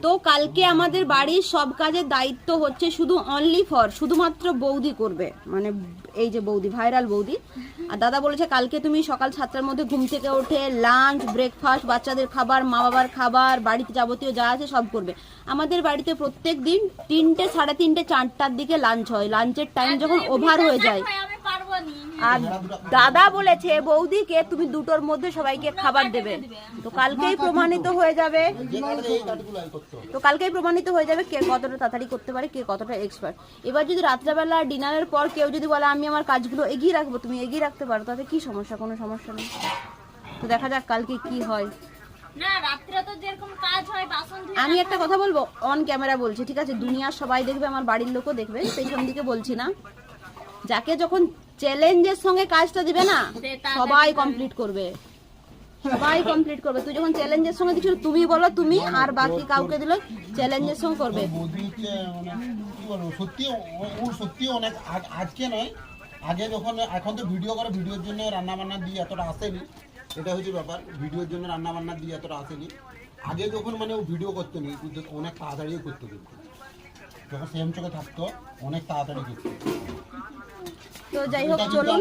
তো কালকে আমাদের বাড়ির সব কাজের দায়িত্ব হচ্ছে শুধু অনলি ফর শুধুমাত্র বৌদি করবে, মানে এই যে বৌদি, ভাইরাল বৌদি। আর দাদা বলেছে কালকে তুমি সকাল 7টার মধ্যে ঘুম থেকে উঠে লাঞ্চ, ব্রেকফাস্ট, বাচ্চাদের খাবার, মা বাবার খাবার, বাড়িতে যাবতীয় যা আছে সব করবে। আমাদের বাড়িতে প্রত্যেক দিন 3টে, 3:30, 4টার দিকে লাঞ্চ হয়। লাঞ্চের টাইম যখন ওভার হয়ে যায়, আর দাদা বলেছে বৌদিকে তুমি 2টোর মধ্যে সবাইকে খাবার দেবে। তো কালকেই প্রমাণিত হয়ে যাবে, কে কতটা তাড়াতাড়ি করতে পারে, কে কতটা এক্সপার্ট। এবার যদি রাত্রেবেলা ডিনারের পর কেউ যদি বলে আমি আমার কাজগুলো এগিয়ে রাখবো, তুমি এগিয়ে রাখতে পারো, তাতে কি সমস্যা? কোনো সমস্যা নেই। তো দেখা যাক কালকে কি হয়। আমি একটা কথা বলবো, অন ক্যামেরা বলছি, ঠিক আছে? দুনিয়ার সবাই দেখবে, আমার বাড়ির লোকও দেখবে, পেছন দিকে বলছি না। যাকে যখন চ্যালেঞ্জের সঙ্গে কাজটা দিবে না, সবাই কমপ্লিট করবে, তুই যখন চ্যালেঞ্জের সঙ্গে দিচ্ছ, তুমি বলো তুমি, আর বাকি কাউকে দিলে চ্যালেঞ্জের সঙ্গে করবে। সত্যি অনেক আজকে নয়, আগে যখন, এখন তো ভিডিও করে, ভিডিওর জন্য রান্না বান্না দিয়ে এতটা আসেনি, এটা হচ্ছে ব্যাপার। ভিডিওর জন্য রান্না বান্না দিয়ে এতটা আসেনি। আগে যখন মানে ও ভিডিও করতে নেই, অনেক তাড়াতাড়ি করতে, কিন্তু যখন সেম চোখে থাকতো অনেক তাড়াতাড়ি করতো। তো যাই হোক, চলুন।